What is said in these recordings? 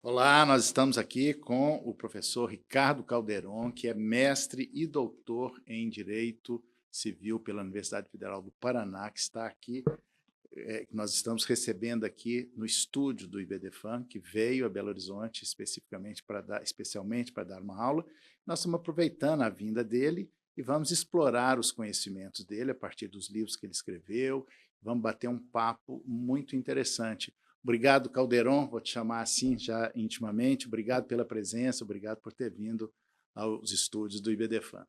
Olá, nós estamos aqui com o professor Ricardo Calderon, que é mestre e doutor em Direito Civil pela Universidade Federal do Paraná, que está aqui, nós estamos recebendo aqui no estúdio do IBDFAN, que veio a Belo Horizonte especialmente para dar uma aula. Nós estamos aproveitando a vinda dele e vamos explorar os conhecimentos dele a partir dos livros que ele escreveu, vamos bater um papo muito interessante. Obrigado, Calderon, vou te chamar assim já intimamente. Obrigado pela presença, obrigado por ter vindo aos estúdios do IBDFAN.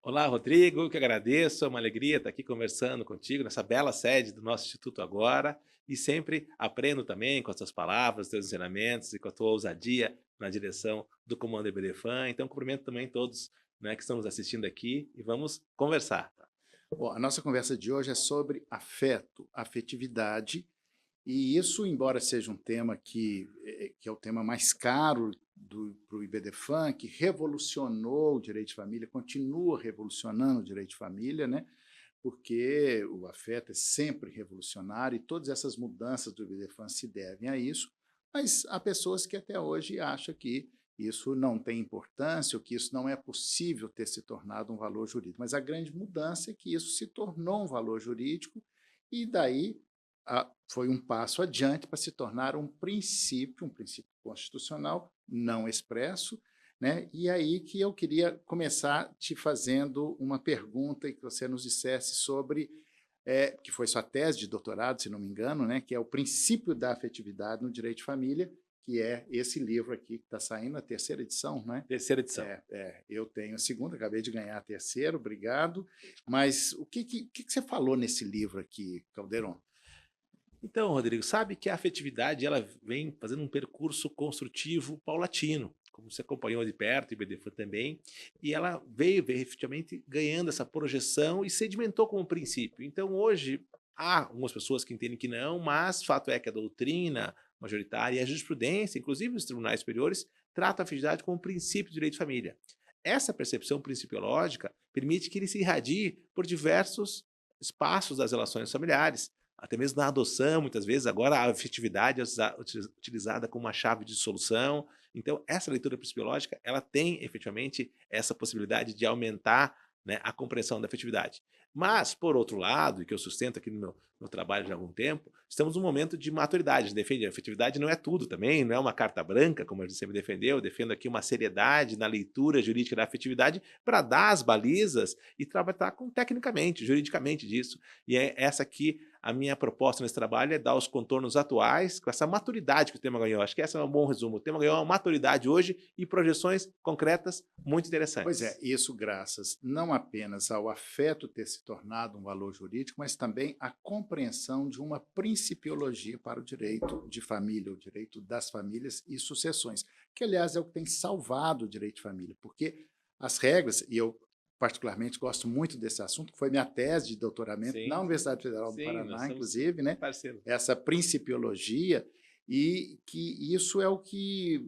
Olá, Rodrigo, eu que agradeço, é uma alegria estar aqui conversando contigo nessa bela sede do nosso Instituto agora e sempre aprendo também com as tuas palavras, teus ensinamentos e com a tua ousadia na direção do Comando IBDFAN. Então, cumprimento também todos, né, que estamos assistindo aqui e vamos conversar. Bom, a nossa conversa de hoje é sobre afeto, afetividade, e isso, embora seja um tema que é o tema mais caro para o IBDFAN, que revolucionou o direito de família, continua revolucionando o direito de família, né? Porque o afeto é sempre revolucionário e todas essas mudanças do IBDFAN se devem a isso, mas há pessoas que até hoje acham que isso não tem importância, ou que isso não é possível ter se tornado um valor jurídico. Mas a grande mudança é que isso se tornou um valor jurídico e daí foi um passo adiante para se tornar um princípio constitucional não expresso, né? E aí que eu queria começar te fazendo uma pergunta e que você nos dissesse sobre, que foi sua tese de doutorado, se não me engano, né? Que é o princípio da afetividade no direito de família, que é esse livro aqui que está saindo, a terceira edição, né? Terceira edição. Eu tenho a segunda, acabei de ganhar a terceira, obrigado. Mas o que você falou nesse livro aqui, Calderon? Então, Rodrigo, sabe que a afetividade ela vem fazendo um percurso construtivo paulatino, como você acompanhou de perto, e o IBDFAN também, e ela veio efetivamente ganhando essa projeção e sedimentou como princípio. Então, hoje, há algumas pessoas que entendem que não, mas fato é que a doutrina majoritária e a jurisprudência, inclusive os tribunais superiores, tratam a afetividade como princípio do direito de família. Essa percepção principiológica permite que ele se irradie por diversos espaços das relações familiares, até mesmo na adoção, muitas vezes, agora a afetividade é utilizada como uma chave de solução. Então, essa leitura psicológica, ela tem efetivamente essa possibilidade de aumentar, né, a compreensão da afetividade. Mas, por outro lado, e que eu sustento aqui no meu trabalho já há algum tempo, estamos num momento de maturidade. Defende a afetividade não é tudo também, não é uma carta branca, como a gente sempre defendeu. Eu defendo aqui uma seriedade na leitura jurídica da afetividade para dar as balizas e trabalhar tecnicamente, juridicamente disso. E é essa aqui a minha proposta nesse trabalho é dar os contornos atuais com essa maturidade que o tema ganhou. Acho que esse é um bom resumo. O tema ganhou uma maturidade hoje e projeções concretas muito Pois é, interessantes. isso graças não apenas ao afeto ter se tornado um valor jurídico, mas também à compreensão de uma principiologia para o direito de família, o direito das famílias e sucessões, que, aliás, é o que tem salvado o direito de família, porque as regras, e eu particularmente gosto muito desse assunto, que foi minha tese de doutoramento na Sim, Universidade Federal do sim, nós Paraná, somos inclusive, né? parceiros. Essa principiologia, e que isso é o que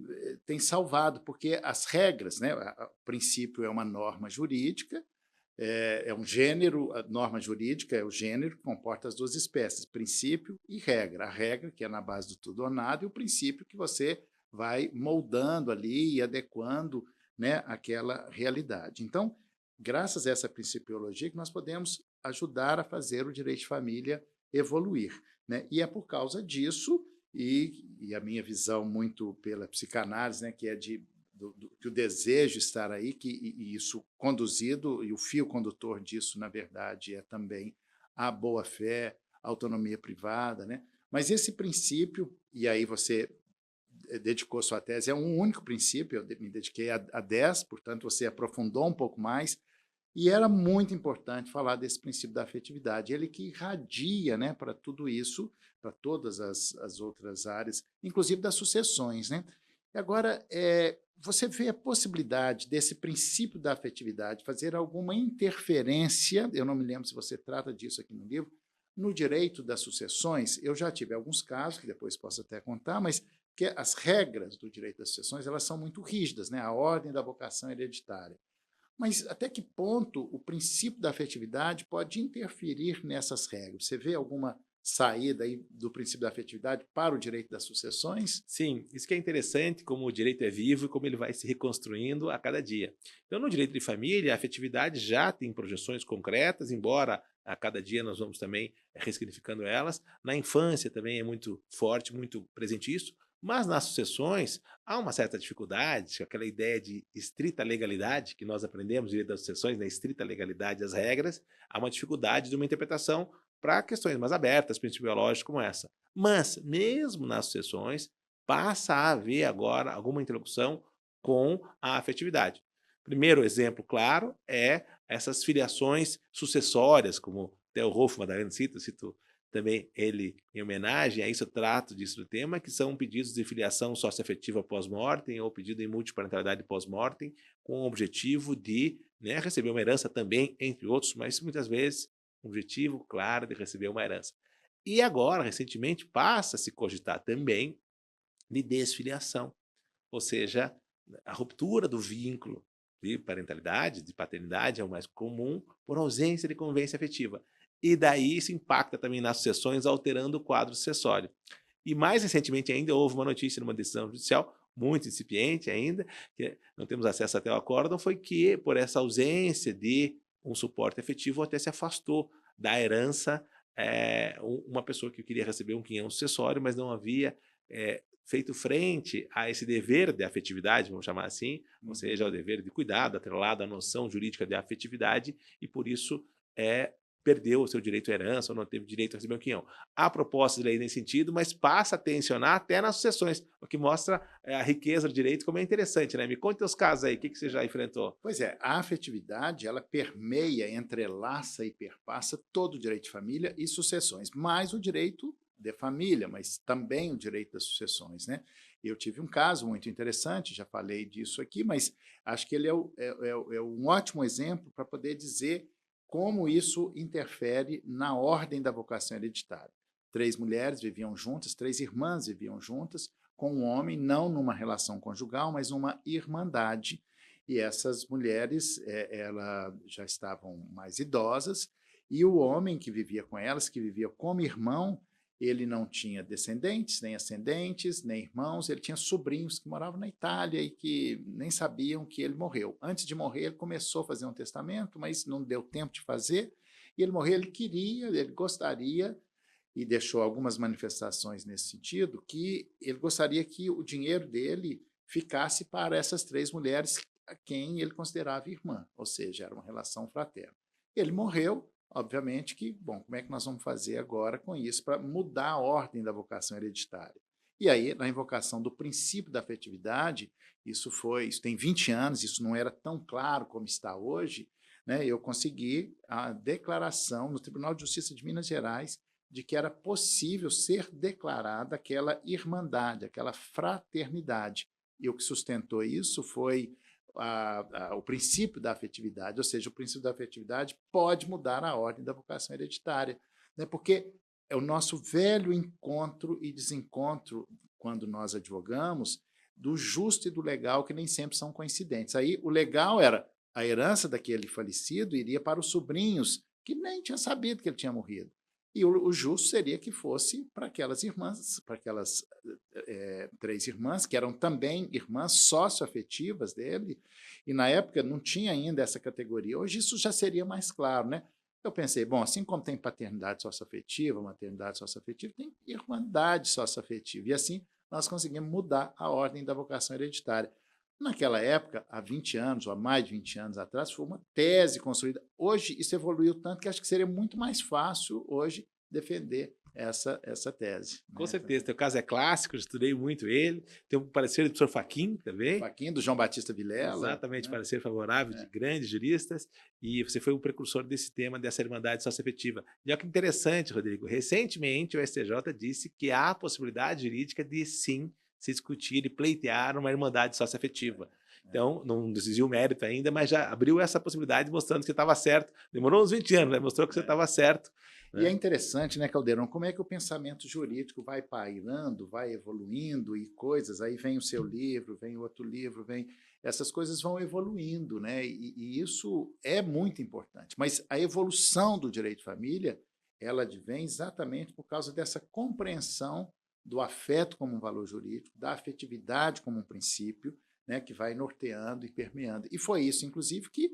tem salvado, porque as regras, né, o princípio é uma norma jurídica, é um gênero, a norma jurídica é o gênero que comporta as duas espécies, princípio e regra. A regra, que é na base do tudo ou nada, e o princípio que você vai moldando ali e adequando, né, aquela realidade. Então, graças a essa principiologia que nós podemos ajudar a fazer o direito de família evoluir, né? E é por causa disso, e a minha visão muito pela psicanálise, né, que é que o desejo estar aí, e isso conduzido, e o fio condutor disso, na verdade, é também a boa-fé, a autonomia privada, né? Mas esse princípio, e aí você dedicou sua tese, é um único princípio, eu me dediquei a 10, portanto, você aprofundou um pouco mais, e era muito importante falar desse princípio da afetividade, ele que irradia, né, para tudo isso, para todas as outras áreas, inclusive das sucessões, né? E agora, você vê a possibilidade desse princípio da afetividade fazer alguma interferência, eu não me lembro se você trata disso aqui no livro, no direito das sucessões? Eu já tive alguns casos, que depois posso até contar, mas que as regras do direito das sucessões, elas são muito rígidas, né? A ordem da vocação hereditária. Mas até que ponto o princípio da afetividade pode interferir nessas regras? Você vê alguma sair daí do princípio da afetividade para o direito das sucessões? Sim, isso que é interessante, como o direito é vivo e como ele vai se reconstruindo a cada dia. Então, no direito de família, a afetividade já tem projeções concretas, embora a cada dia nós vamos também ressignificando elas. Na infância também é muito forte, muito presente isso, mas nas sucessões há uma certa dificuldade, aquela ideia de estrita legalidade que nós aprendemos no direito das sucessões, na estrita legalidade das regras, há uma dificuldade de uma interpretação para questões mais abertas, principiológicas como essa. Mas, mesmo nas sucessões, passa a haver agora alguma interlocução com a afetividade. Primeiro exemplo claro é essas filiações sucessórias, como até o Rolf Madaleno cito também ele em homenagem a isso, eu trato disso do tema, que são pedidos de filiação socioafetiva pós-mortem ou pedido em multiparentalidade pós-mortem, com o objetivo de, né, receber uma herança também, entre outros, mas muitas vezes um objetivo claro de receber uma herança. E agora, recentemente, passa a se cogitar também de desfiliação, ou seja, a ruptura do vínculo de parentalidade, de paternidade é o mais comum, por ausência de convivência afetiva. E daí isso impacta também nas sucessões, alterando o quadro sucessório. E mais recentemente ainda houve uma notícia numa decisão judicial, muito incipiente ainda, que não temos acesso até ao acórdão, foi que por essa ausência de um suporte efetivo até se afastou da herança uma pessoa que queria receber um quinhão sucessório, mas não havia feito frente a esse dever de afetividade, vamos chamar assim, ou seja, o dever de cuidado, atrelado à noção jurídica de afetividade, e por isso perdeu o seu direito à herança ou não teve direito a receber um quinhão. Há proposta de lei nesse sentido, mas passa a tensionar até nas sucessões, o que mostra a riqueza do direito, como é interessante, né? Me conte os casos aí, o que você já enfrentou? Pois é, a afetividade, ela permeia, entrelaça e perpassa todo o direito de família e sucessões, mais o direito de família, mas também o direito das sucessões, né? Eu tive um caso muito interessante, já falei disso aqui, mas acho que ele é um ótimo exemplo para poder dizer como isso interfere na ordem da vocação hereditária. 3 mulheres viviam juntas, 3 irmãs viviam juntas, com um homem, não numa relação conjugal, mas numa irmandade. E essas mulheres ela já estavam mais idosas, e o homem que vivia com elas, que vivia como irmão, ele não tinha descendentes, nem ascendentes, nem irmãos, ele tinha sobrinhos que moravam na Itália e que nem sabiam que ele morreu. Antes de morrer, ele começou a fazer um testamento, mas não deu tempo de fazer, e ele morreu, ele queria, ele gostaria, e deixou algumas manifestações nesse sentido, que ele gostaria que o dinheiro dele ficasse para essas 3 mulheres a quem ele considerava irmã, ou seja, era uma relação fraterna. Ele morreu, obviamente que, bom, como é que nós vamos fazer agora com isso para mudar a ordem da vocação hereditária? E aí, na invocação do princípio da afetividade, isso tem 20 anos, isso não era tão claro como está hoje, né? Eu consegui a declaração no Tribunal de Justiça de Minas Gerais de que era possível ser declarada aquela irmandade, aquela fraternidade. E o que sustentou isso foi o princípio da afetividade, ou seja, o princípio da afetividade pode mudar a ordem da vocação hereditária, né? Porque é o nosso velho encontro e desencontro, quando nós advogamos, do justo e do legal, que nem sempre são coincidentes. Aí o legal era a herança daquele falecido iria para os sobrinhos, que nem tinham sabido que ele tinha morrido. E o justo seria que fosse para aquelas irmãs, para aquelas 3 irmãs, que eram também irmãs socioafetivas dele, e na época não tinha ainda essa categoria. Hoje isso já seria mais claro, né? Eu pensei, bom, assim como tem paternidade socioafetiva, maternidade socioafetiva, tem irmandade socioafetiva, e assim nós conseguimos mudar a ordem da vocação hereditária. Naquela época, há 20 anos, ou há mais de 20 anos atrás, foi uma tese construída. Hoje, isso evoluiu tanto que acho que seria muito mais fácil hoje defender essa tese. Com Né? certeza, teu caso é clássico, eu estudei muito ele, tem um parecer do professor Fachin também. Fachin, do João Batista Vilela. Exatamente, né? parecer favorável de grandes juristas, e você foi um precursor desse tema, dessa irmandade socioafetiva. E olha que interessante, Rodrigo, recentemente o STJ disse que há a possibilidade jurídica de sim se discutir e pleitear uma irmandade socioafetiva. Então, não decidiu o mérito ainda, mas já abriu essa possibilidade, mostrando que você estava certo. Demorou uns 20 anos, né? Mostrou que você estava certo. E é interessante, né, Caldeirão, como é que o pensamento jurídico vai pairando, vai evoluindo e coisas, aí vem o seu livro, vem outro livro, essas coisas vão evoluindo, né, e isso é muito importante. Mas a evolução do direito de família, ela advém exatamente por causa dessa compreensão do afeto como um valor jurídico, da afetividade como um princípio, né, que vai norteando e permeando. E foi isso, inclusive, que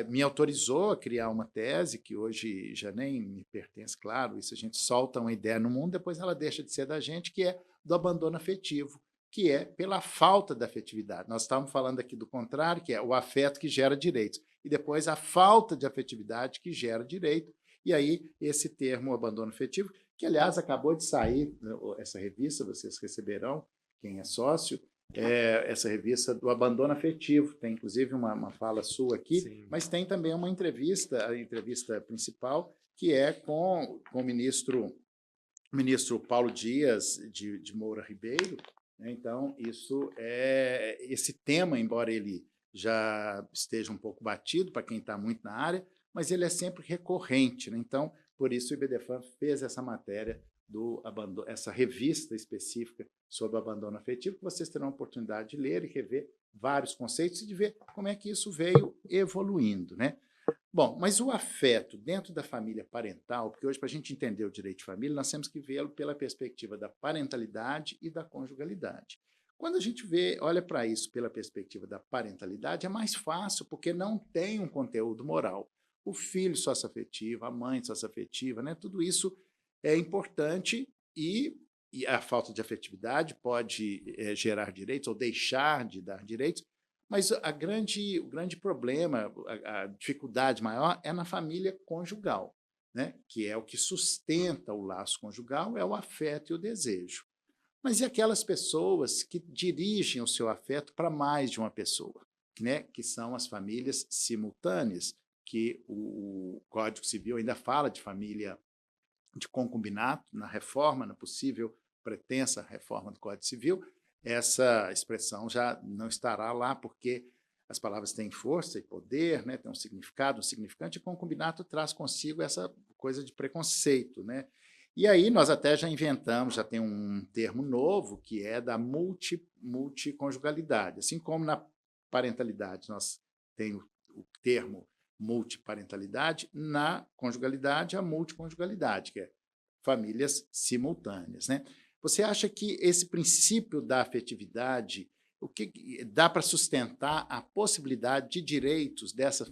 me autorizou a criar uma tese que hoje já nem me pertence, claro, isso a gente solta uma ideia no mundo, depois ela deixa de ser da gente, que é do abandono afetivo, que é pela falta da afetividade. Nós estávamos falando aqui do contrário, que é o afeto que gera direitos, e depois a falta de afetividade que gera direito, e aí esse termo abandono afetivo, que aliás acabou de sair, essa revista, vocês receberão, quem é sócio, essa revista do abandono afetivo, tem inclusive uma fala sua aqui, Sim. mas tem também uma entrevista, a entrevista principal, que é com o ministro Paulo Dias de Moura Ribeiro, né? Então, esse tema, embora ele já esteja um pouco batido para quem está muito na área, mas ele é sempre recorrente, né? Então, por isso o IBDFAN fez essa matéria essa revista específica sobre o abandono afetivo, que vocês terão a oportunidade de ler e rever vários conceitos e de ver como é que isso veio evoluindo, né? Bom, mas o afeto dentro da família parental, porque hoje, para a gente entender o direito de família, nós temos que vê-lo pela perspectiva da parentalidade e da conjugalidade. Quando a gente olha para isso pela perspectiva da parentalidade, é mais fácil, porque não tem um conteúdo moral. O filho sócio-afetivo, a mãe sócio-afetiva, né? Tudo isso é importante e a falta de afetividade pode gerar direitos ou deixar de dar direitos, mas o grande problema, a dificuldade maior é na família conjugal, né? Que é o que sustenta o laço conjugal, é o afeto e o desejo. Mas e aquelas pessoas que dirigem o seu afeto para mais de uma pessoa, né? Que são as famílias simultâneas, que o Código Civil ainda fala de família de concubinato, na reforma, na possível pretensa reforma do Código Civil, essa expressão já não estará lá, porque as palavras têm força e poder, né, têm um significado, um significante, e concubinato traz consigo essa coisa de preconceito, né? E aí nós até já inventamos, já tem um termo novo, que é da multiconjugalidade. Assim como na parentalidade nós temos o termo multiparentalidade, na conjugalidade, a multiconjugalidade, que é famílias simultâneas, né? Você acha que esse princípio da afetividade, o que dá para sustentar a possibilidade de direitos dessas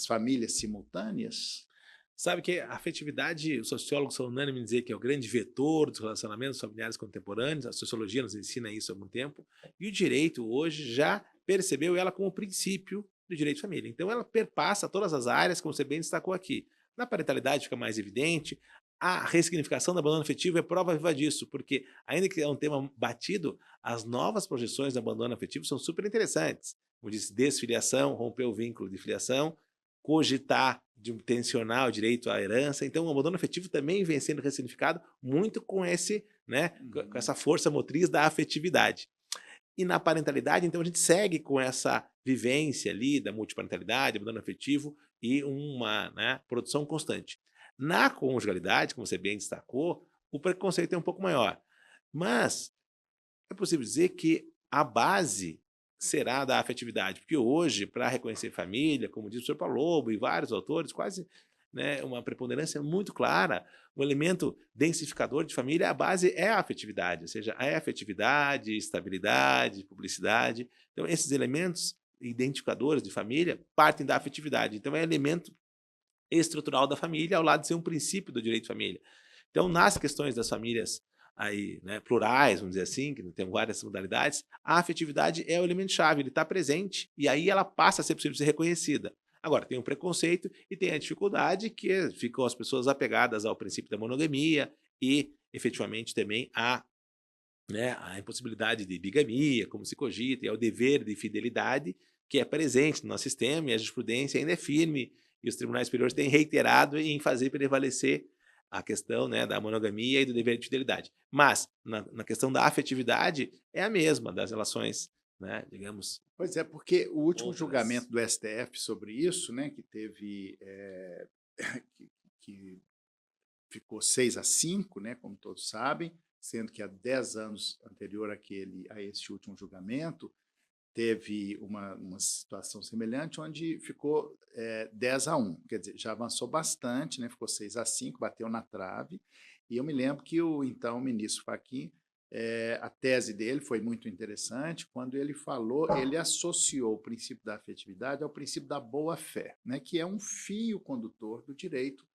famílias simultâneas? Sabe que a afetividade, os sociólogos são unânimes em dizer que é o grande vetor dos relacionamentos familiares contemporâneos, a sociologia nos ensina isso há algum tempo, e o direito hoje já percebeu ela como princípio do direito de família. Então ela perpassa todas as áreas, como você bem destacou aqui. Na parentalidade fica mais evidente, a ressignificação do abandono afetivo é prova viva disso, porque ainda que é um tema batido, as novas projeções do abandono afetivo são super interessantes. Como disse, desfiliação, romper o vínculo de filiação, cogitar de tensionar o direito à herança. Então, o abandono afetivo também vem sendo ressignificado muito com com essa força motriz da afetividade. E na parentalidade, então, a gente segue com essa vivência ali da multiparentalidade, abandono afetivo e uma produção constante. Na conjugalidade, como você bem destacou, o preconceito é um pouco maior. Mas é possível dizer que a base será da afetividade, porque hoje, para reconhecer família, como diz o Sr. Paulo Lobo e vários autores, quase uma preponderância muito clara, o elemento densificador de família, a base é a afetividade, ou seja, é a afetividade, estabilidade, publicidade. Então, esses elementos identificadores de família partem da afetividade. Então, é elemento estrutural da família, ao lado de ser um princípio do direito de família. Então, nas questões das famílias aí, plurais, vamos dizer assim, que tem várias modalidades, a afetividade é o elemento-chave, ele está presente e aí ela passa a ser possível ser reconhecida. Agora, tem o preconceito e tem a dificuldade que ficam as pessoas apegadas ao princípio da monogamia e, efetivamente, também a impossibilidade de bigamia, como se cogita, e ao dever de fidelidade que é presente no nosso sistema e a jurisprudência ainda é firme e os tribunais superiores têm reiterado em fazer prevalecer a questão da monogamia e do dever de fidelidade. Mas, na questão da afetividade, é a mesma das relações, digamos. Pois é, porque o último Outras. julgamento do STF sobre isso, né, que teve que ficou 6-5, né, como todos sabem, sendo que há 10 anos anterior a esse último julgamento, teve uma situação semelhante, onde ficou 10-1, quer dizer, já avançou bastante, né? Ficou 6-5, bateu na trave, e eu me lembro que o então ministro Fachin, a tese dele foi muito interessante, quando ele falou, ele associou o princípio da afetividade ao princípio da boa-fé, né? Que é um fio condutor do direito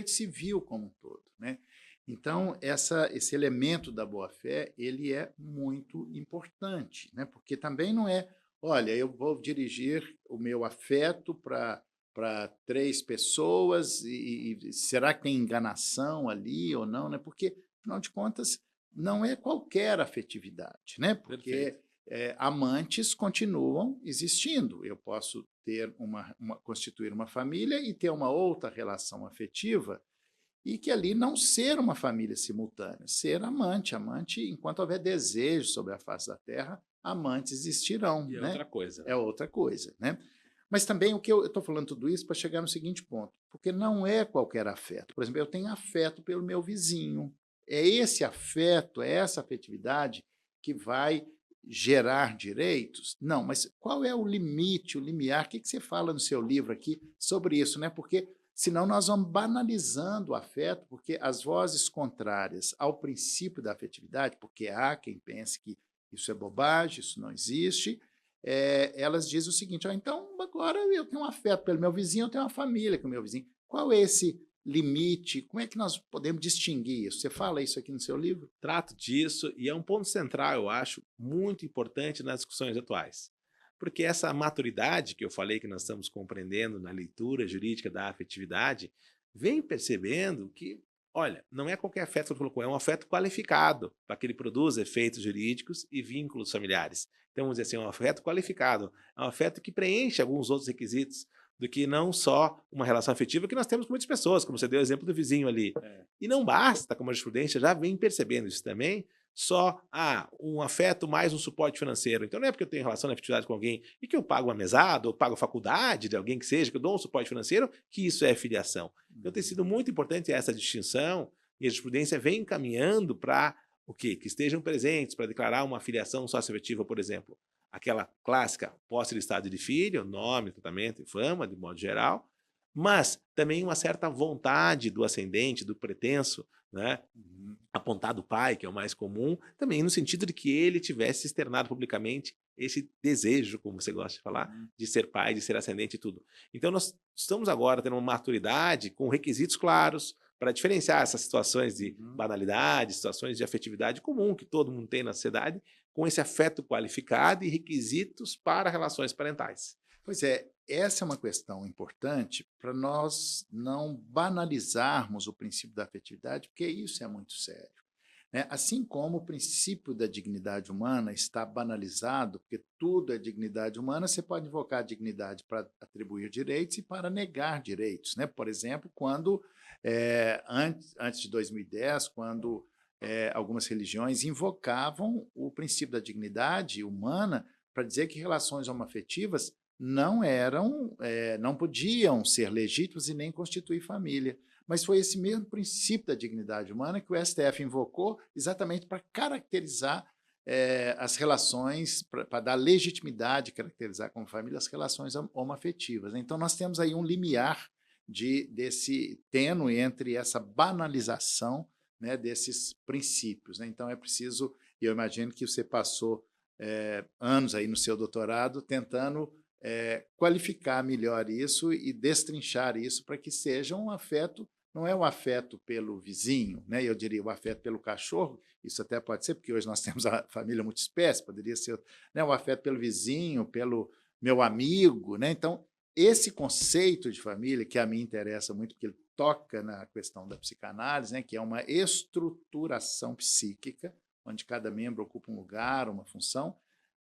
civil como um todo, né? Então, esse elemento da boa-fé, ele é muito importante, né? Porque também não é, olha, eu vou dirigir o meu afeto para 3 pessoas e será que tem enganação ali ou não, né? Porque, afinal de contas, não é qualquer afetividade, né? Perfeito. Porque amantes continuam existindo. Eu posso ter constituir uma família e ter uma outra relação afetiva e que ali não ser uma família simultânea, ser amante. Amante, enquanto houver desejo sobre a face da terra, amantes existirão, E é né? outra coisa, É né? outra coisa, né? Mas também o que eu estou falando tudo isso para chegar no seguinte ponto, porque não é qualquer afeto. Por exemplo, eu tenho afeto pelo meu vizinho. É esse afeto, é essa afetividade que vai gerar direitos? Não, mas qual é o limite, o limiar? O que você fala no seu livro aqui sobre isso, né? Porque senão nós vamos banalizando o afeto, porque as vozes contrárias ao princípio da afetividade, porque há quem pense que isso é bobagem, isso não existe, elas dizem o seguinte, então agora eu tenho um afeto pelo meu vizinho, eu tenho uma família com o meu vizinho. Qual é esse limite? Como é que nós podemos distinguir isso? Você fala isso aqui no seu livro? Trato disso e é um ponto central, eu acho, muito importante nas discussões atuais. Porque essa maturidade que eu falei que nós estamos compreendendo na leitura jurídica da afetividade, vem percebendo que, olha, não é qualquer afeto que você colocou, é um afeto qualificado para que ele produza efeitos jurídicos e vínculos familiares. Então, vamos dizer assim, é um afeto qualificado, é um afeto que preenche alguns outros requisitos do que não só uma relação afetiva que nós temos com muitas pessoas, como você deu o exemplo do vizinho ali. E não basta, como a jurisprudência já vem percebendo isso também, só um afeto mais um suporte financeiro. Então não é porque eu tenho relação de afetividade com alguém e que eu pago uma mesada ou pago a faculdade de alguém que seja, que eu dou um suporte financeiro, que isso é filiação. Então tem sido muito importante essa distinção e a jurisprudência vem caminhando para o quê? Que estejam presentes para declarar uma filiação socioafetiva, por exemplo. Aquela clássica posse de estado de filho, nome, tratamento e fama, de modo geral, mas também uma certa vontade do ascendente, do pretenso, né, apontar do pai, que é o mais comum, também no sentido de que ele tivesse externado publicamente esse desejo, como você gosta de falar, de ser pai, de ser ascendente e tudo. Então nós estamos agora tendo uma maturidade com requisitos claros para diferenciar essas situações de banalidade, situações de afetividade comum que todo mundo tem na sociedade, com esse afeto qualificado e requisitos para relações parentais. Pois é, essa é uma questão importante para nós não banalizarmos o princípio da afetividade, porque isso é muito sério, né? Assim como o princípio da dignidade humana está banalizado, porque tudo é dignidade humana, você pode invocar a dignidade para atribuir direitos e para negar direitos, né? Por exemplo, quando, antes de 2010, quando algumas religiões invocavam o princípio da dignidade humana para dizer que relações homoafetivas não podiam ser legítimas e nem constituir família. Mas foi esse mesmo princípio da dignidade humana que o STF invocou exatamente para caracterizar as relações, para dar legitimidade, caracterizar como família as relações homoafetivas. Então, nós temos aí um limiar desse tênue entre essa banalização, né, desses princípios, né? Então, é preciso, e eu imagino que você passou anos aí no seu doutorado tentando qualificar melhor isso e destrinchar isso para que seja um afeto, não é um afeto pelo vizinho, né? Eu diria o afeto pelo cachorro, isso até pode ser, porque hoje nós temos a família multiespécie, poderia ser, né, o afeto pelo vizinho, pelo meu amigo, né? Então, esse conceito de família, que a mim interessa muito, porque ele toca na questão da psicanálise, né, que é uma estruturação psíquica, onde cada membro ocupa um lugar, uma função,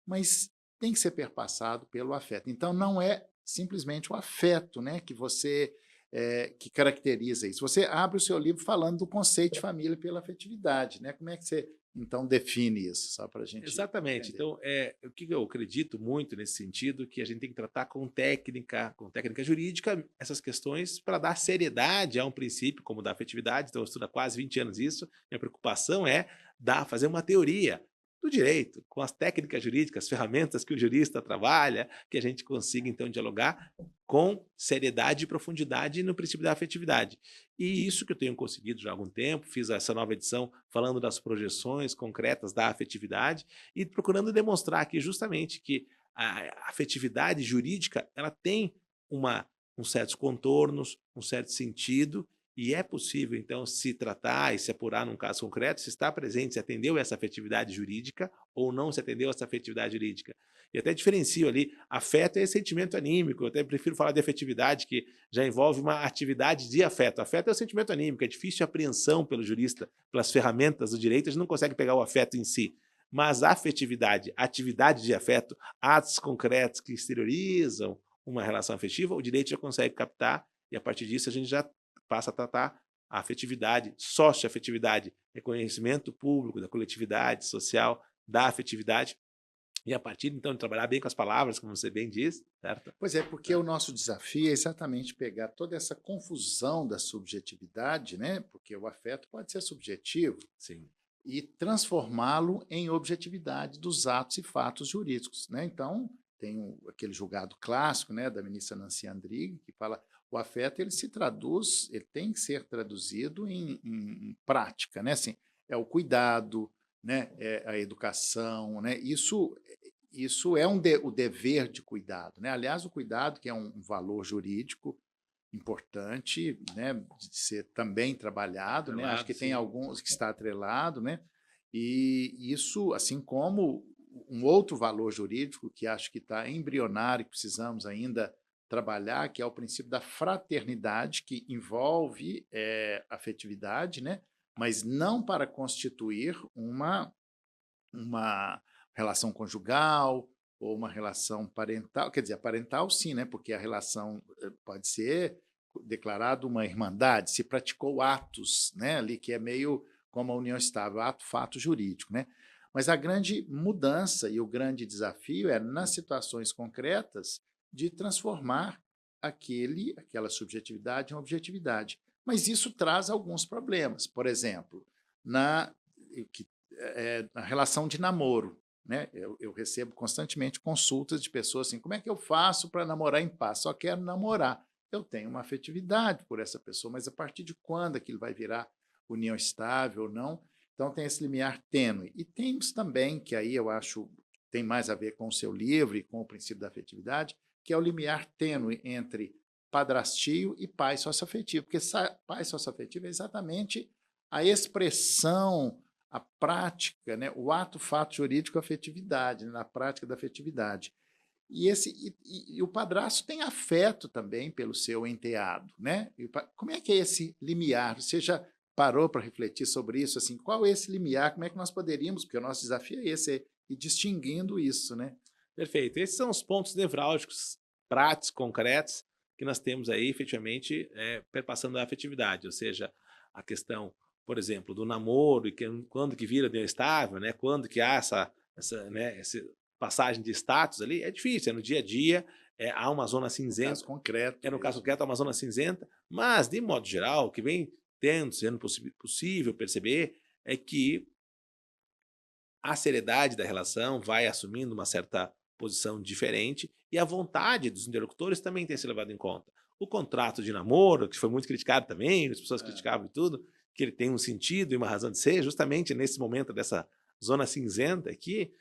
mas tem que ser perpassado pelo afeto. Então, não é simplesmente o afeto, né, que caracteriza isso. Você abre o seu livro falando do conceito de família pela afetividade, né? Como é que você, então, define isso? Só para a gente Exatamente. entender. Então, o que eu acredito muito nesse sentido, que a gente tem que tratar com técnica jurídica, essas questões para dar seriedade a um princípio como o da afetividade. Então, eu estudo há quase 20 anos isso. Minha preocupação é fazer uma teoria do direito, com as técnicas jurídicas, as ferramentas que o jurista trabalha, que a gente consiga, então, dialogar com seriedade e profundidade no princípio da afetividade. E isso que eu tenho conseguido já há algum tempo, fiz essa nova edição falando das projeções concretas da afetividade e procurando demonstrar aqui justamente que a afetividade jurídica ela tem uns certos contornos, um certo sentido, e é possível, então, se tratar e se apurar num caso concreto, se está presente, se atendeu essa afetividade jurídica ou não se atendeu essa afetividade jurídica. E até diferencio ali, afeto é sentimento anímico, eu até prefiro falar de afetividade, que já envolve uma atividade de afeto. Afeto é o sentimento anímico, é difícil a apreensão pelo jurista, pelas ferramentas do direito, a gente não consegue pegar o afeto em si. Mas a afetividade, atividade de afeto, atos concretos que exteriorizam uma relação afetiva, o direito já consegue captar e a partir disso a gente já passa a tratar a afetividade, socioafetividade, reconhecimento público da coletividade social, da afetividade, e a partir, então, de trabalhar bem com as palavras, como você bem diz, certo? Pois é, porque o nosso desafio é exatamente pegar toda essa confusão da subjetividade, né? Porque o afeto pode ser subjetivo, Sim. e transformá-lo em objetividade dos atos e fatos jurídicos, né? Então, tem aquele julgado clássico, né, da ministra Nancy Andrighi, que fala o afeto ele se traduz, ele tem que ser traduzido em prática, né? Assim, é o cuidado, né? É a educação, né? Isso é o dever de cuidado, né? Aliás, o cuidado que é um valor jurídico importante, né, de ser também trabalhado, né? Acho que tem Sim. alguns que está atrelado, né? E isso, assim como um outro valor jurídico que acho que está embrionário, que precisamos ainda trabalhar, que é o princípio da fraternidade, que envolve afetividade, né? Mas não para constituir uma relação conjugal ou uma relação parental, quer dizer, a parental sim, né? Porque a relação pode ser declarada uma irmandade, se praticou atos, né? Ali que é meio como a união estável, ato, fato jurídico, né? Mas a grande mudança e o grande desafio é, nas situações concretas, de transformar aquela subjetividade em objetividade. Mas isso traz alguns problemas. Por exemplo, que na relação de namoro, né? Eu recebo constantemente consultas de pessoas assim, como é que eu faço para namorar em paz? Só quero namorar. Eu tenho uma afetividade por essa pessoa, mas a partir de quando aquilo vai virar união estável ou não? Então tem esse limiar tênue. E temos também, que aí eu acho tem mais a ver com o seu livro e com o princípio da afetividade, que é o limiar tênue entre padrastio e pai socioafetivo, porque pai socioafetivo é exatamente a expressão, a prática, né, o ato, fato jurídico, afetividade, né, na prática da afetividade. E o padrasto tem afeto também pelo seu enteado, né? Como é que é esse limiar? Você já parou para refletir sobre isso? Assim, qual é esse limiar? Como é que nós poderíamos? Porque o nosso desafio é esse, é ir distinguindo isso, né? Perfeito. Esses são os pontos nevrálgicos, práticos, concretos, que nós temos aí, efetivamente, perpassando a afetividade, ou seja, a questão, por exemplo, do namoro, e quando que vira união estável, né? Quando que há essa passagem de status ali, é difícil, é no dia a dia, há uma zona cinzenta. Caso concreto. No caso concreto, há uma zona cinzenta, mas, de modo geral, o que vem sendo possível perceber é que a seriedade da relação vai assumindo uma certa posição diferente e a vontade dos interlocutores também tem se levado em conta. O contrato de namoro, que foi muito criticado também, as pessoas criticavam e tudo, que ele tem um sentido e uma razão de ser, justamente nesse momento dessa zona cinzenta aqui,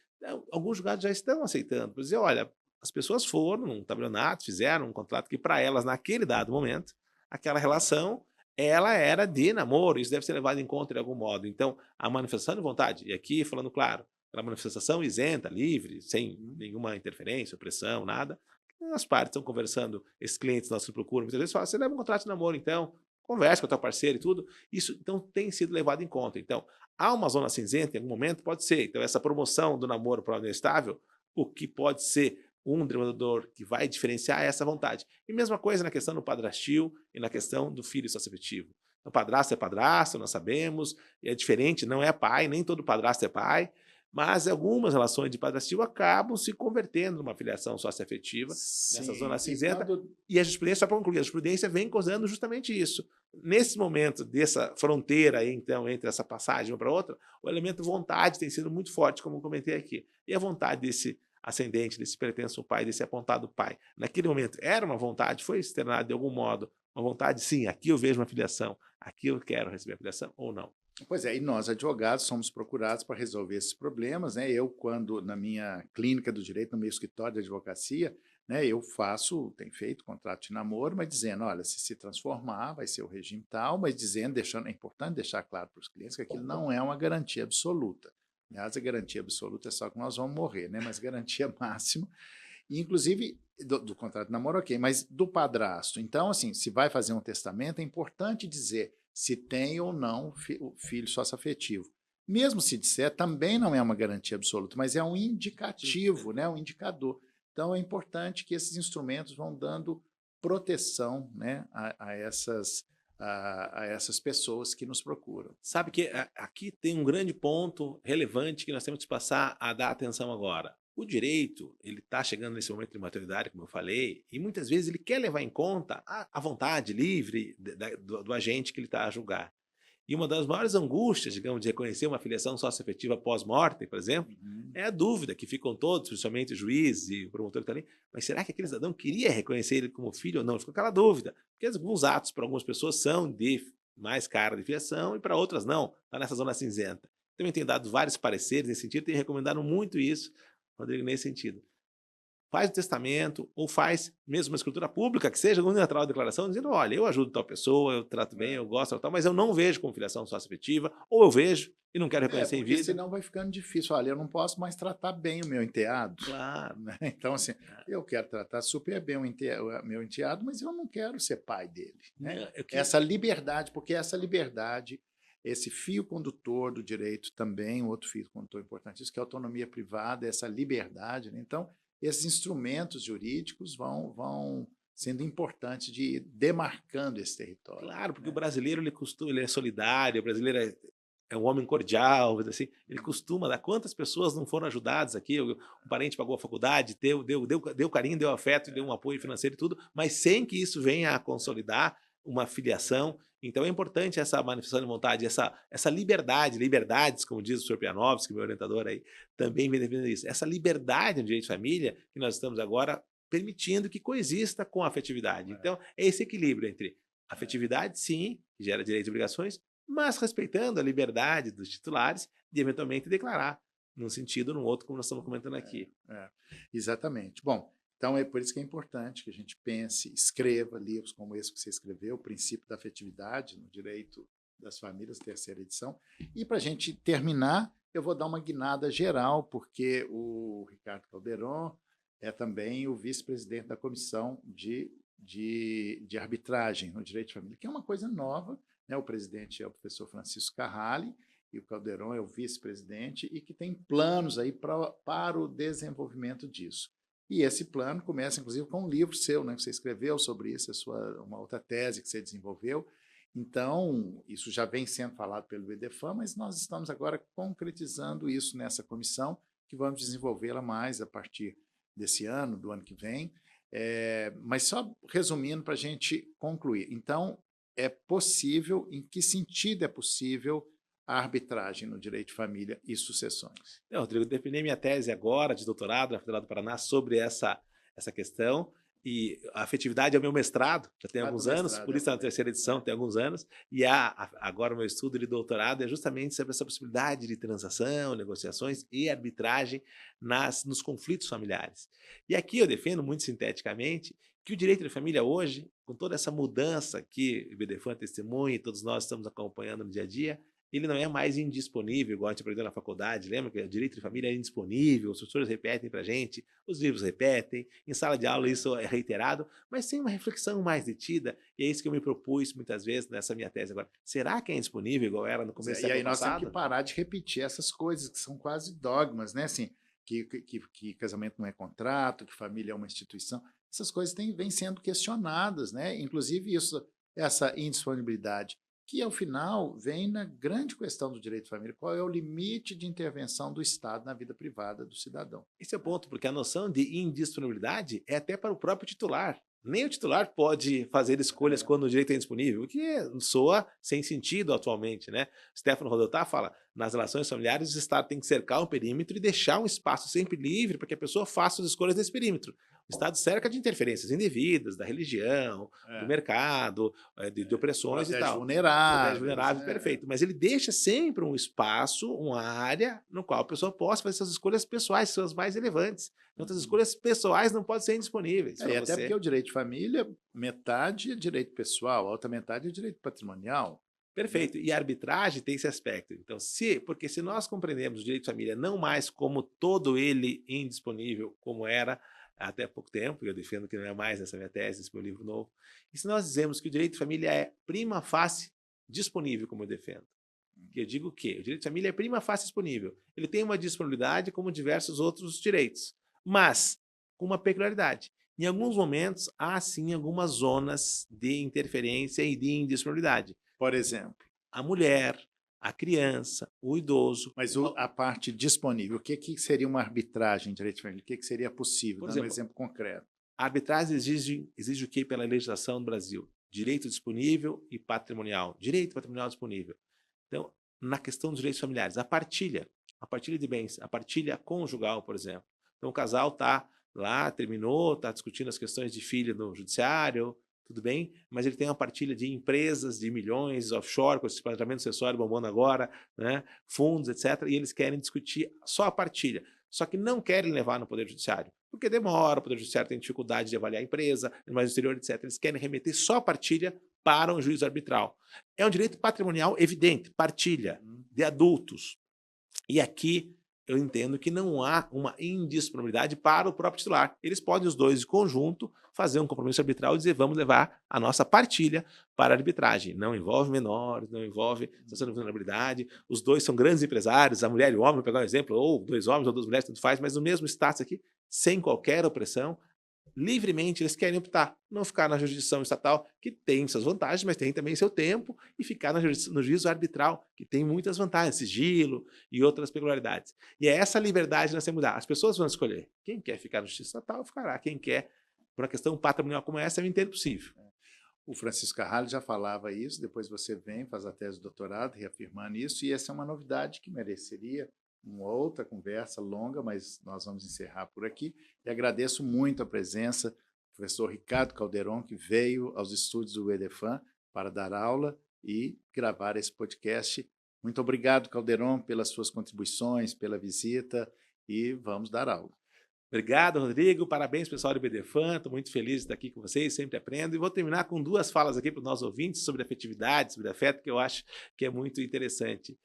alguns julgados já estão aceitando, por dizer, olha, as pessoas foram num tabelionato, fizeram um contrato que para elas, naquele dado momento, aquela relação, ela era de namoro, isso deve ser levado em conta de algum modo. Então, a manifestação de vontade, e aqui falando claro, aquela manifestação isenta, livre, sem nenhuma interferência, opressão, nada, as partes estão conversando, esses clientes nossos procuram, muitas vezes falam, você leva um contrato de namoro, então, conversa com o teu parceiro e tudo, isso então tem sido levado em conta. Então, há uma zona cinzenta em algum momento? Pode ser. Então, essa promoção do namoro para o união estável, o que pode ser um demandador que vai diferenciar essa vontade. E mesma coisa na questão do padrastio e na questão do filho socioafetivo. O padrasto é padrasto, nós sabemos, é diferente, não é pai, nem todo padrasto é pai, Mas algumas relações de padrastio acabam se convertendo numa filiação socioafetiva, nessa Sim, zona e cinzenta, quando e a jurisprudência, só para concluir, a jurisprudência vem causando justamente isso. Nesse momento dessa fronteira aí, então, entre essa passagem uma para outra, o elemento vontade tem sido muito forte, como eu comentei aqui. E a vontade desse ascendente, desse pertenço ao pai, desse apontado pai, naquele momento era uma vontade, foi externada de algum modo, uma vontade, sim, aqui eu vejo uma filiação, aqui eu quero receber a filiação ou não. Pois é, e nós advogados somos procurados para resolver esses problemas, né? Eu, quando na minha clínica do direito, no meu escritório de advocacia, né, eu tenho feito contrato de namoro, mas dizendo, olha, se transformar, vai ser o regime tal, mas dizendo, deixando, é importante deixar claro para os clientes que aquilo não é uma garantia absoluta. Aliás, a garantia absoluta é só que nós vamos morrer, né? Mas garantia máxima, e inclusive do contrato de namoro, ok, mas do padrasto. Então, assim, se vai fazer um testamento, é importante dizer se tem ou não o filho socioafetivo. Mesmo se disser, também não é uma garantia absoluta, mas é um indicativo, né, um indicador. Então, é importante que esses instrumentos vão dando proteção, né, a essas pessoas que nos procuram. Sabe que aqui tem um grande ponto relevante que nós temos que passar a dar atenção agora. O direito, ele está chegando nesse momento de maturidade, como eu falei, e muitas vezes ele quer levar em conta a vontade livre do agente que ele está a julgar. E uma das maiores angústias, digamos, de reconhecer uma filiação socioafetiva pós-morte, por exemplo, Uhum. é a dúvida que ficam todos, principalmente o juiz e o promotor que está ali, mas será que aquele cidadão queria reconhecer ele como filho ou não? Ficou aquela dúvida, porque alguns atos para algumas pessoas são de mais cara de filiação e para outras não, está nessa zona cinzenta. Também tenho dado vários pareceres nesse sentido, tenho recomendado muito isso, Rodrigo, nesse sentido. Faz o testamento, ou faz mesmo uma escritura pública, que seja unilateral a declaração, dizendo, olha, eu ajudo tal pessoa, eu trato bem, eu gosto tal, mas eu não vejo como filiação socioafetiva, ou eu vejo e não quero reconhecer em Porque vida. senão vai ficando difícil. Olha, eu não posso mais tratar bem o meu enteado. Claro. Né? Então, assim, eu quero tratar super bem o meu enteado, mas eu não quero ser pai dele. Né? Essa liberdade, porque essa liberdade, esse fio condutor do direito também, um outro fio condutor importantíssimo, que é a autonomia privada, essa liberdade. Né? Então, esses instrumentos jurídicos vão sendo importantes de ir demarcando esse território. Claro, porque né? o brasileiro ele é solidário, o brasileiro é um homem cordial, assim, ele costuma dar. Quantas pessoas não foram ajudadas aqui? Um parente pagou a faculdade, deu carinho, deu afeto, deu um apoio financeiro e tudo, mas sem que isso venha a consolidar uma filiação. Então é importante essa manifestação de vontade, essa liberdade, liberdades, como diz o senhor Pianovski, meu orientador aí, também vem defendendo isso. Essa liberdade no direito de família que nós estamos agora permitindo que coexista com a afetividade. Então, é esse equilíbrio entre afetividade, sim, que gera direitos e obrigações, mas respeitando a liberdade dos titulares de eventualmente declarar, num sentido ou no outro, como nós estamos comentando aqui. Exatamente. Bom, então é por isso que é importante que a gente pense, escreva livros como esse que você escreveu, O Princípio da Afetividade no Direito das Famílias, terceira edição. E para a gente terminar, eu vou dar uma guinada geral, porque o Ricardo Calderon é também o vice-presidente da Comissão de Arbitragem no Direito de Família, que é uma coisa nova. Né? O presidente é o professor Francisco Carrali, e o Calderon é o vice-presidente, e que tem planos aí para o desenvolvimento disso. E esse plano começa, inclusive, com um livro seu, né, que você escreveu sobre isso, uma outra tese que você desenvolveu. Então, isso já vem sendo falado pelo BDFAM, mas nós estamos agora concretizando isso nessa comissão, que vamos desenvolvê-la mais a partir desse ano, do ano que vem. Mas só resumindo para a gente concluir. Então, é possível, em que sentido é possível a arbitragem no direito de família e sucessões? Rodrigo, eu defendi minha tese agora de doutorado na Federal do Paraná sobre essa questão, e a afetividade é o meu mestrado, já tem alguns anos, por isso está na terceira edição, tem alguns anos, e agora o meu estudo de doutorado é justamente sobre essa possibilidade de transação, negociações e arbitragem nos conflitos familiares. E aqui eu defendo, muito sinteticamente, que o direito de família hoje, com toda essa mudança que o BDFAM testemunha e todos nós estamos acompanhando no dia a dia, ele não é mais indisponível, igual a gente aprendeu na faculdade. Lembra que o direito de família é indisponível, os professores repetem para a gente, os livros repetem, em sala de aula isso é reiterado, mas sem uma reflexão mais detida, e é isso que eu me propus muitas vezes nessa minha tese agora. Será que é indisponível igual era no começo do século passado? E aí nós temos que parar de repetir essas coisas que são quase dogmas, né? Assim, que casamento não é contrato, que família é uma instituição. Essas coisas vêm sendo questionadas, né? Inclusive essa indisponibilidade que, ao final, vem na grande questão do direito de família. Qual é o limite de intervenção do Estado na vida privada do cidadão? Esse é o ponto, porque a noção de indisponibilidade é até para o próprio titular. Nem o titular pode fazer escolhas quando o direito é indisponível, o que soa sem sentido atualmente, né? Stefano Rodotà fala, nas relações familiares o Estado tem que cercar um perímetro e deixar um espaço sempre livre para que a pessoa faça as escolhas desse perímetro. O Estado cerca de interferências indevidas, da religião, do mercado, de opressões e tal. Protege vulnerável, perfeito. Mas ele deixa sempre um espaço, uma área no qual a pessoa possa fazer suas escolhas pessoais, suas mais relevantes. Então, as escolhas pessoais não podem ser indisponíveis. E até porque o direito de família, metade é direito pessoal, a outra metade é direito patrimonial. Perfeito. E a arbitragem tem esse aspecto. Então, porque se nós compreendemos o direito de família não mais como todo ele indisponível, como era até pouco tempo, e eu defendo que não é mais essa minha tese, nesse meu livro novo, e se nós dizemos que o direito de família é prima facie disponível, como eu defendo, que eu digo que o direito de família é prima facie disponível. Ele tem uma disponibilidade como diversos outros direitos, mas com uma peculiaridade. Em alguns momentos, há sim algumas zonas de interferência e de indisponibilidade. Por exemplo? A mulher, a criança, o idoso. Mas a parte disponível, o que seria uma arbitragem em direito de família? O que seria possível? Dando um exemplo concreto. A arbitragem exige o que pela legislação do Brasil? Direito disponível e patrimonial. Direito patrimonial disponível. Então, na questão dos direitos familiares, a partilha de bens, a partilha conjugal, por exemplo. Então, o casal está lá, terminou, está discutindo as questões de filho no judiciário, tudo bem, mas ele tem uma partilha de empresas de milhões, offshore, com esse planejamento acessório bombando agora, né, fundos, etc., e eles querem discutir só a partilha, só que não querem levar no Poder Judiciário, porque demora, o Poder Judiciário tem dificuldade de avaliar a empresa, mas no exterior, etc., eles querem remeter só a partilha para um juízo arbitral. É um direito patrimonial evidente, partilha de adultos. E aqui eu entendo que não há uma indisponibilidade para o próprio titular. Eles podem, os dois em conjunto, fazer um compromisso arbitral e dizer vamos levar a nossa partilha para a arbitragem. Não envolve menores, não envolve situação de vulnerabilidade. Os dois são grandes empresários, a mulher e o homem, vou pegar um exemplo, ou 2 homens ou 2 mulheres, tanto faz, mas no mesmo status aqui, sem qualquer opressão, livremente eles querem optar, não ficar na jurisdição estatal, que tem suas vantagens, mas tem também seu tempo, e ficar no juízo arbitral, que tem muitas vantagens, sigilo e outras peculiaridades. E é essa liberdade que nós temos que dar. As pessoas vão escolher. Quem quer ficar na justiça estatal, ficará. Quem quer, por uma questão patrimonial como essa, é o inteiro possível. O Francisco Carralho já falava isso, depois você vem, faz a tese de doutorado, reafirmando isso, e essa é uma novidade que mereceria uma outra conversa longa, mas nós vamos encerrar por aqui. E agradeço muito a presença do professor Ricardo Calderon, que veio aos estúdios do EDEFAM para dar aula e gravar esse podcast. Muito obrigado, Calderon, pelas suas contribuições, pela visita, e vamos dar aula. Obrigado, Rodrigo. Parabéns, pessoal do IBDFAM. Estou muito feliz de estar aqui com vocês, sempre aprendo. E vou terminar com 2 falas aqui para os nossos ouvintes sobre afetividade, sobre afeto, que eu acho que é muito interessante.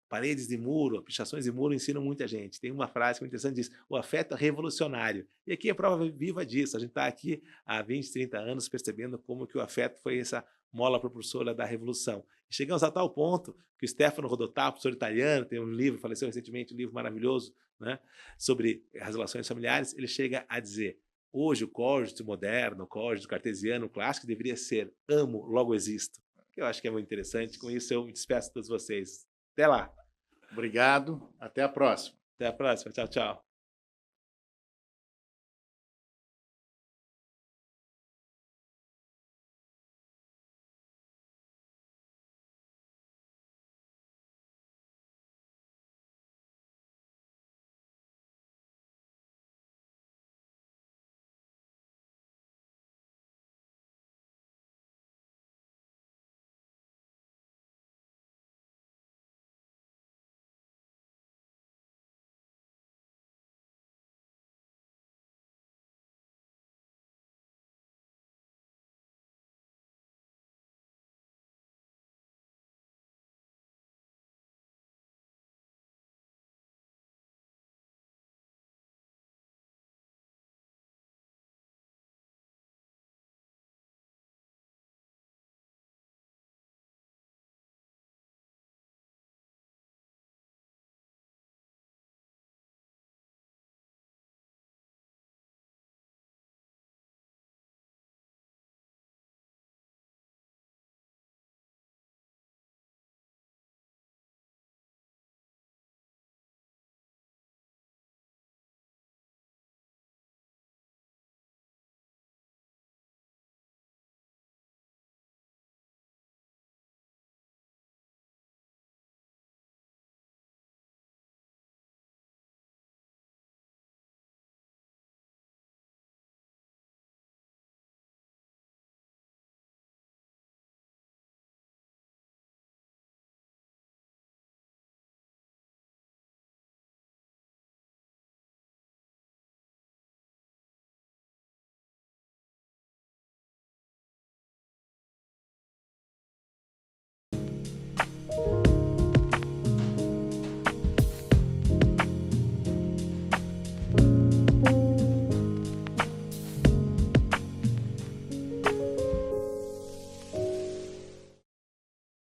Paredes de muro, pichações de muro ensinam muita gente. Tem uma frase muito interessante que diz, o afeto é revolucionário. E aqui é prova viva disso. A gente está aqui há 20, 30 anos percebendo como que o afeto foi essa mola propulsora da revolução. E chegamos a tal ponto que o Stefano Rodotà, professor italiano, tem um livro, faleceu recentemente, um livro maravilhoso, né, sobre as relações familiares, ele chega a dizer, hoje o cônjuge moderno, o cônjuge cartesiano, o clássico, deveria ser amo, logo existo. Que eu acho que é muito interessante. Com isso eu me despeço de todos vocês. Até lá. Obrigado. Até a próxima. Até a próxima. Tchau, tchau.